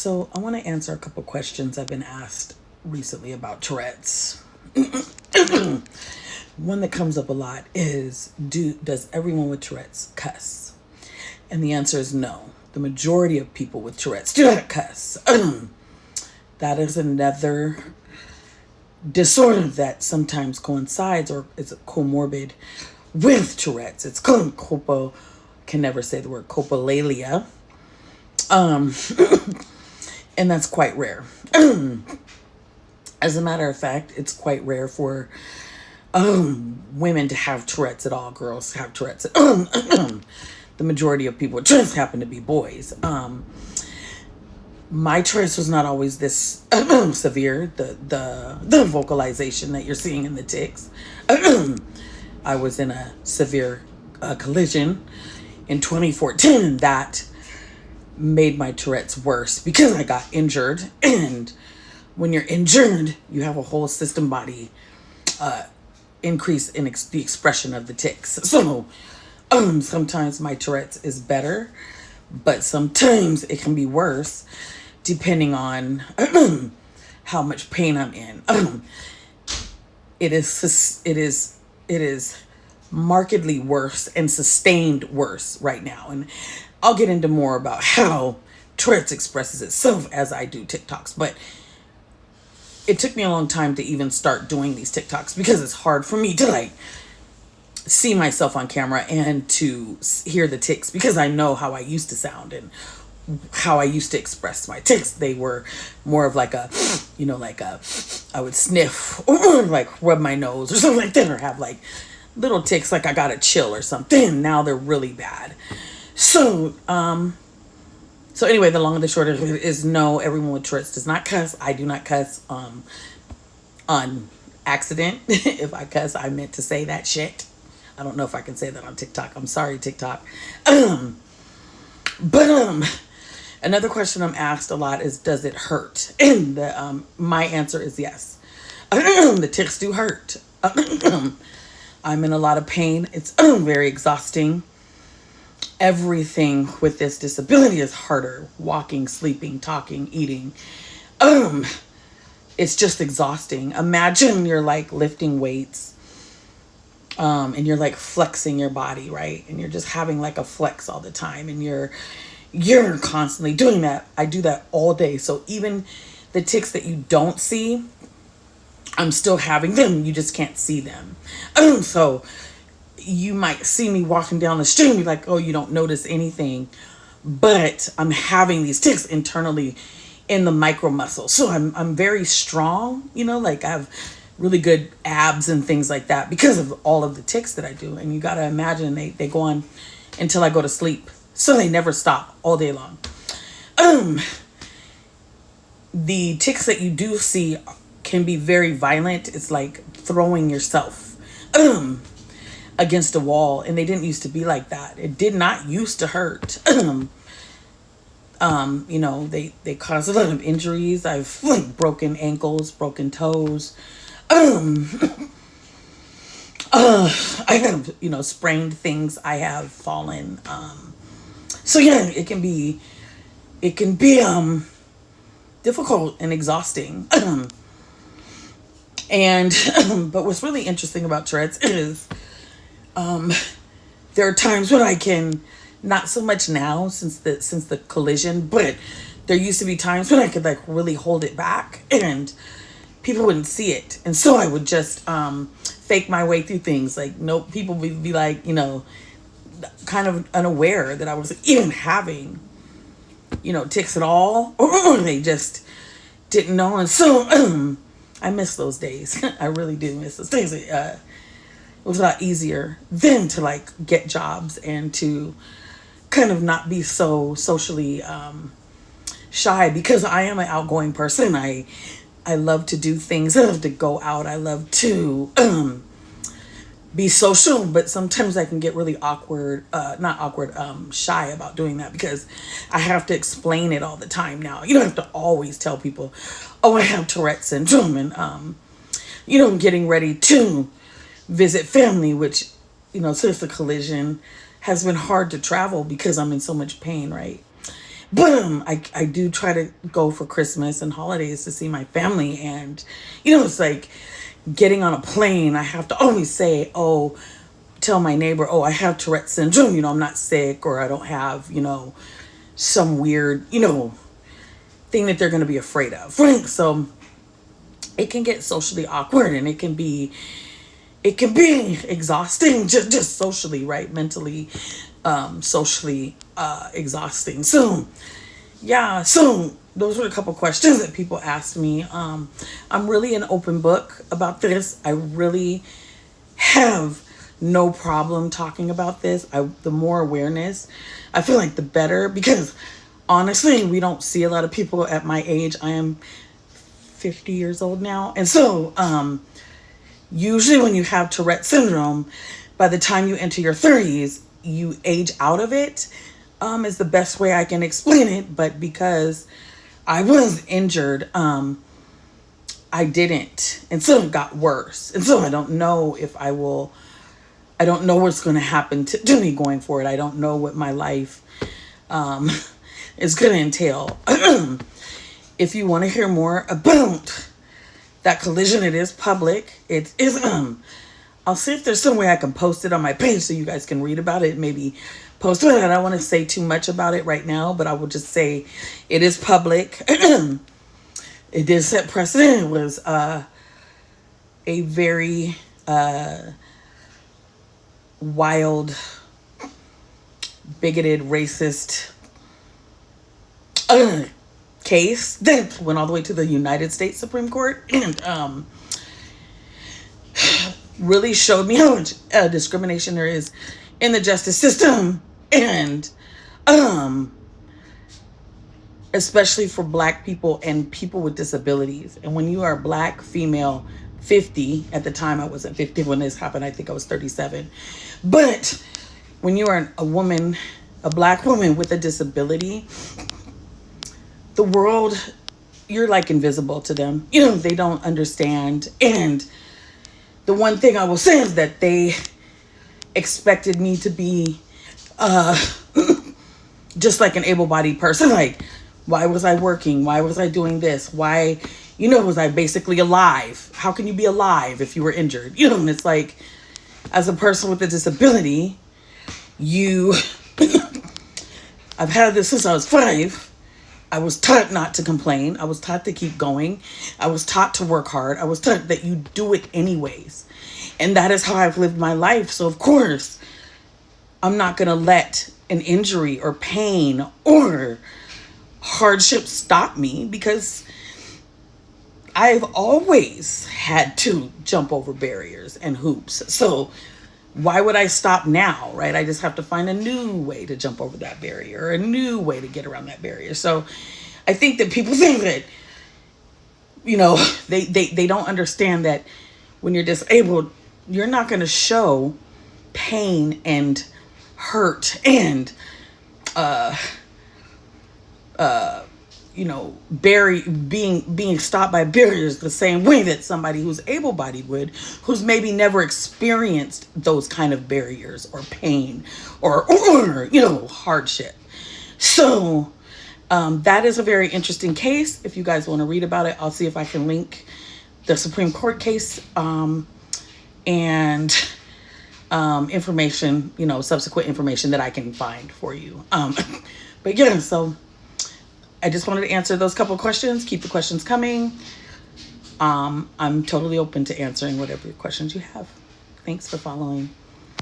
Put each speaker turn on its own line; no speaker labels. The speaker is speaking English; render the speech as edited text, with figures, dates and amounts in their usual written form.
So I want to answer a couple questions I've been asked recently about Tourette's. One that comes up a lot is, does everyone with Tourette's cuss? And the answer is no. The majority of people with Tourette's do not cuss. That is another disorder that sometimes coincides or is comorbid with Tourette's. It's called can never say the word copulalia. And that's quite rare. As a matter of fact, it's quite rare for women to have Tourette's at all. Girls have Tourette's. The majority of people with Tourette's happen to be boys. My Tourette's was not always this severe. The vocalization that you're seeing in the tics. I was in a severe collision in 2014, and that made my Tourette's worse because I got injured. And when you're injured, you have a whole system body increase in the expression of the tics. So sometimes my Tourette's is better, but sometimes it can be worse depending on how much pain I'm in. It is markedly worse and sustained worse right now. And I'll get into more about how Tourette's expresses itself as I do TikToks. But it took me a long time to even start doing these TikToks because it's hard for me to see myself on camera and to hear the tics, because I know how I used to sound and how I used to express my tics. They were more of I would sniff or rub my nose or something like that, or have little tics like I got a chill or something. Now they're really bad. So anyway, the long and the short of it is no, everyone with Tourette's does not cuss. I do not cuss on accident. If I cuss, I meant to say that shit. I don't know if I can say that on TikTok. I'm sorry, TikTok. But another question I'm asked a lot is, does it hurt? And my answer is yes. The tics do hurt. I'm in a lot of pain. It's very exhausting. Everything with this disability is harder. Walking, sleeping, talking, eating. It's just exhausting. Imagine you're lifting weights, and you're flexing your body, right? And you're just having a flex all the time, and you're constantly doing that. I do that all day. So even the tics that you don't see, I'm still having them. You just can't see them. So you might see me walking down the street and be like, oh, you don't notice anything. But I'm having these tics internally in the micro muscles. So I'm very strong, I have really good abs and things like that because of all of the tics that I do. And you got to imagine they go on until I go to sleep. So they never stop all day long. The tics that you do see can be very violent. It's like throwing yourself against a wall, and they didn't used to be like that. It did not used to hurt. They cause a lot of injuries. I've broken ankles, broken toes. I have sprained things. I have fallen. So yeah, it can be difficult and exhausting. And but what's really interesting about Tourette's is there are times when I can, not so much now since the collision, but there used to be times when I could really hold it back and people wouldn't see it. And so I would just fake my way through things. People would be kind of unaware that I was even having, tics at all, or they just didn't know. And so I miss those days. I really do miss those days. It was a lot easier then to get jobs and to kind of not be so socially shy, because I am an outgoing person. I love to do things. I love to go out. I love to be social, but sometimes I can get really shy about doing that because I have to explain it all the time now. You don't have to always tell people, oh, I have Tourette syndrome, and I'm getting ready to visit family, which, since the collision has been hard to travel because I'm in so much pain, right? But I do try to go for Christmas and holidays to see my family. And, it's like getting on a plane, I have to always say, oh, tell my neighbor, oh, I have Tourette syndrome, I'm not sick, or I don't have, some weird, thing that they're going to be afraid of. Right? So it can get socially awkward, and it can be exhausting, just socially, right? Mentally, socially, exhausting. So yeah, so those were a couple questions that people asked me. I'm really an open book about this. I really have no problem talking about this. The more awareness, I feel like the better, because honestly, we don't see a lot of people at my age. I am 50 years old now. And so, usually when you have Tourette syndrome, by the time you enter your 30s, you age out of it, is the best way I can explain it. But because I was injured, I didn't. And so it got worse. And so I don't know I don't know what's going to happen to me going forward. I don't know what my life is going to entail. If you want to hear more about that collision, it is public. It is, I'll see if there's some way I can post it on my page so you guys can read about it. Maybe post it. I don't want to say too much about it right now, but I will just say it is public. It did set precedent. It was a very wild, bigoted, racist case that went all the way to the United States Supreme Court, and really showed me how much discrimination there is in the justice system, and especially for Black people and people with disabilities. And when you are Black, female, 50, at the time I wasn't 50 when this happened, I think I was 37, but when you are a woman, a Black woman with a disability, the world, you're like invisible to them. They don't understand. And the one thing I will say is that they expected me to be just like an able-bodied person. Like, why was I working? Why was I doing this? Why, was I basically alive? How can you be alive if you were injured? And it's like, as a person with a disability, I've had this since I was 5. I was taught not to complain. I was taught to keep going. I was taught to work hard. I was taught that you do it anyways. And that is how I've lived my life. So of course, I'm not going to let an injury or pain or hardship stop me, because I've always had to jump over barriers and hoops. So why would I stop now, right? I just have to find a new way to jump over that barrier, or a new way to get around that barrier. So I think that people think that, they don't understand that when you're disabled, you're not going to show pain and hurt and, being stopped by barriers the same way that somebody who's able-bodied would, who's maybe never experienced those kind of barriers or pain or hardship. So that is a very interesting case. If you guys want to read about it, I'll see if I can link the Supreme Court case and information, subsequent information that I can find for you. But yeah, so I just wanted to answer those couple questions. Keep the questions coming. I'm totally open to answering whatever questions you have. Thanks for following.